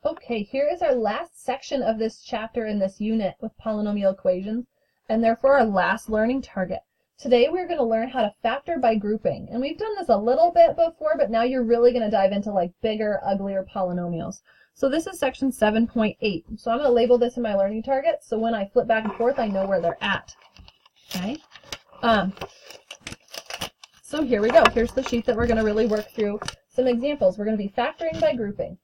Okay, here is our last section of this chapter in this unit with polynomial equations, and therefore our last learning target. Today we're going to learn how to factor by grouping, and we've done this a little bit before, but now you're really going to dive into like bigger, uglier polynomials. So this is section 7.8. So I'm going to label this in my learning targets, so when I flip back and forth, I know where they're at. Okay. So here we go. Here's the sheet that we're going to really work through some examples. We're going to be factoring by grouping.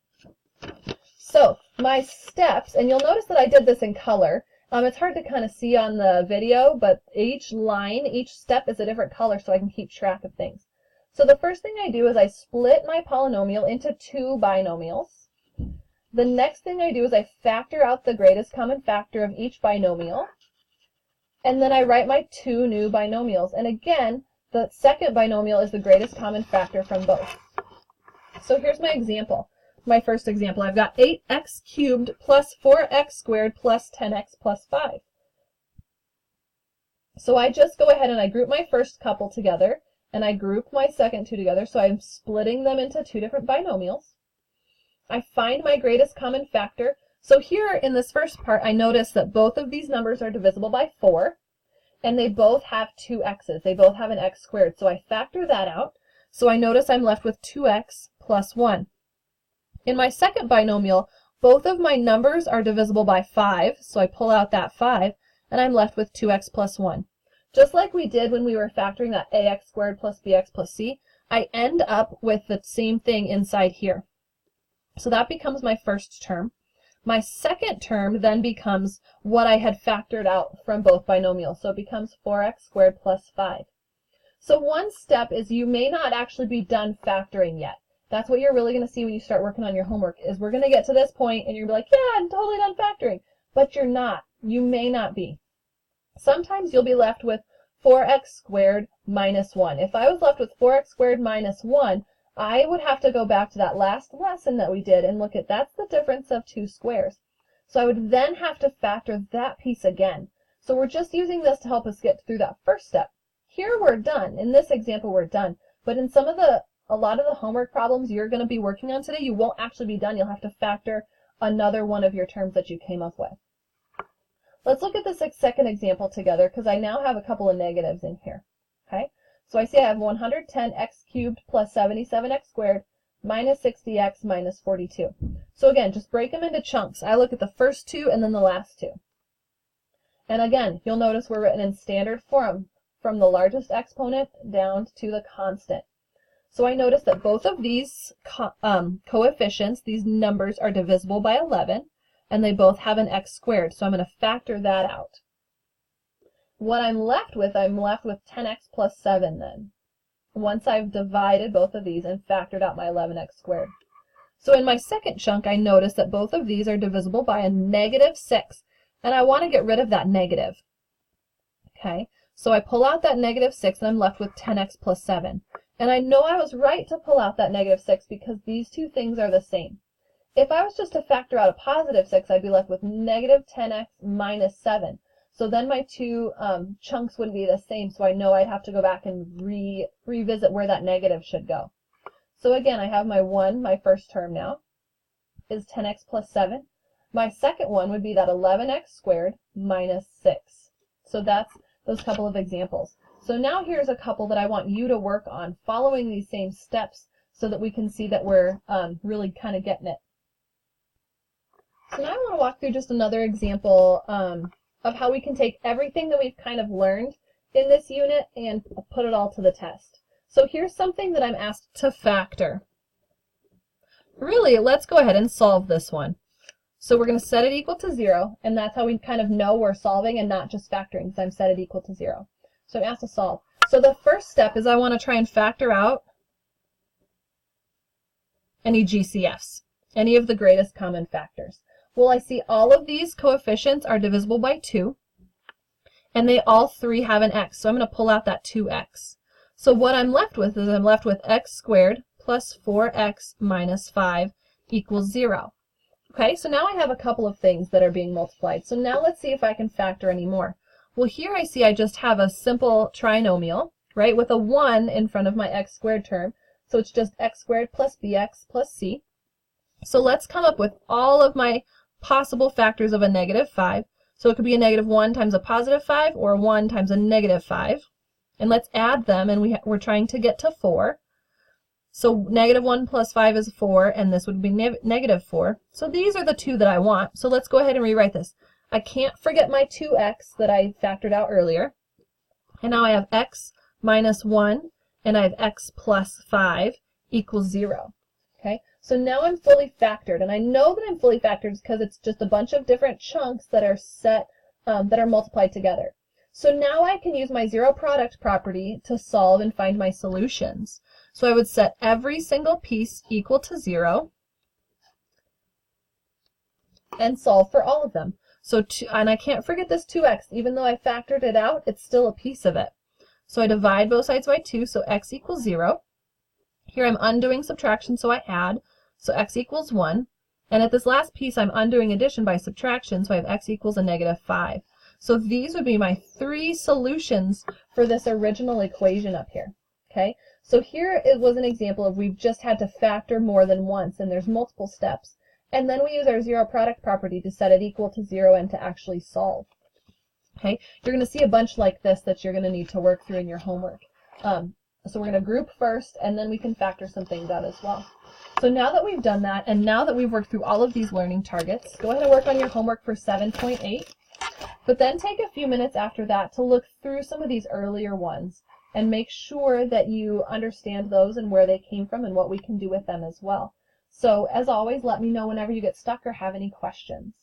So my steps, and you'll notice that I did this in color. It's hard to kind of see on the video, but each line, each step is a different color so I can keep track of things. So the first thing I do is I split my polynomial into two binomials. The next thing I do is I factor out the greatest common factor of each binomial. And then I write my two new binomials. And again, the second binomial is the greatest common factor from both. So here's my example. My first example, I've got 8x cubed plus 4x squared plus 10x plus 5. So I just go ahead and I group my first couple together, and I group my second two together, so I'm splitting them into two different binomials. I find my greatest common factor. So here in this first part, I notice that both of these numbers are divisible by 4, and they both have two x's. They both have an x squared, so I factor that out. So I notice I'm left with 2x plus 1. In my second binomial, both of my numbers are divisible by 5, so I pull out that 5, and I'm left with 2x plus 1. Just like we did when we were factoring that ax squared plus bx plus c, I end up with the same thing inside here. So that becomes my first term. My second term then becomes what I had factored out from both binomials, so it becomes 4x squared plus 5. So one step is you may not actually be done factoring yet. That's what you're really going to see when you start working on your homework, is we're going to get to this point and you're going to be like, yeah, I'm totally done factoring. But you're not. You may not be. Sometimes you'll be left with 4x squared minus 1. If I was left with 4x squared minus 1, I would have to go back to that last lesson that we did and look at that's the difference of two squares. So I would then have to factor that piece again. So we're just using this to help us get through that first step. Here we're done. In this example, we're done. But in a lot of the homework problems you're going to be working on today, you won't actually be done. You'll have to factor another one of your terms that you came up with. Let's look at this second example together because I now have a couple of negatives in here. Okay, so I see I have 110x cubed plus 77x squared minus 60x minus 42. So again, just break them into chunks. I look at the first two and then the last two. And again, you'll notice we're written in standard form from the largest exponent down to the constant. So I notice that both of these coefficients, these numbers, are divisible by 11, and they both have an x squared, so I'm going to factor that out. What I'm left with 10x plus 7 then, once I've divided both of these and factored out my 11x squared. So in my second chunk, I notice that both of these are divisible by a negative 6, and I want to get rid of that negative. Okay, so I pull out that negative 6, and I'm left with 10x plus 7. And I know I was right to pull out that negative 6 because these two things are the same. If I was just to factor out a positive 6, I'd be left with negative 10x minus 7. So then my two chunks would be the same, so I know I'd have to go back and revisit where that negative should go. So again, I have my first term now, is 10x plus 7. My second one would be that 11x squared minus 6. So that's those couple of examples. So now here's a couple that I want you to work on following these same steps so that we can see that we're really kind of getting it. So now I want to walk through just another example of how we can take everything that we've kind of learned in this unit and put it all to the test. So here's something that I'm asked to factor. Really, let's go ahead and solve this one. So we're going to set it equal to 0, and that's how we kind of know we're solving and not just factoring, because I'm set it equal to 0. So I'm asked to solve. So the first step is I want to try and factor out any GCFs, any of the greatest common factors. Well, I see all of these coefficients are divisible by 2, and they all three have an x, so I'm going to pull out that 2x. So what I'm left with is I'm left with x squared plus 4x minus 5 equals 0. Okay, so now I have a couple of things that are being multiplied. So now let's see if I can factor any more. Well, here I see I just have a simple trinomial, right, with a 1 in front of my x squared term. So it's just x squared plus bx plus c. So let's come up with all of my possible factors of a negative 5. So it could be a negative 1 times a positive 5 or 1 times a negative 5. And let's add them, and we're trying to get to 4. So negative 1 plus 5 is 4, and this would be negative 4. So these are the two that I want. So let's go ahead and rewrite this. I can't forget my 2x that I factored out earlier. And now I have x minus 1, and I have x plus 5 equals 0. Okay, so now I'm fully factored, and I know that I'm fully factored because it's just a bunch of different chunks that are that are multiplied together. So now I can use my zero product property to solve and find my solutions. So I would set every single piece equal to 0 and solve for all of them. So and I can't forget this 2x. Even though I factored it out, it's still a piece of it. So I divide both sides by 2, so x equals 0. Here I'm undoing subtraction, so I add, so x equals 1. And at this last piece, I'm undoing addition by subtraction, so I have x equals a negative 5. So these would be my 3 solutions for this original equation up here. Okay, so here it was an example of we've just had to factor more than once, and there's multiple steps. And then we use our zero product property to set it equal to 0 and to actually solve. Okay, you're going to see a bunch like this that you're going to need to work through in your homework. So we're going to group first, and then we can factor some things out as well. So now that we've done that, and now that we've worked through all of these learning targets, go ahead and work on your homework for 7.8. But then take a few minutes after that to look through some of these earlier ones and make sure that you understand those and where they came from and what we can do with them as well. So as always, let me know whenever you get stuck or have any questions.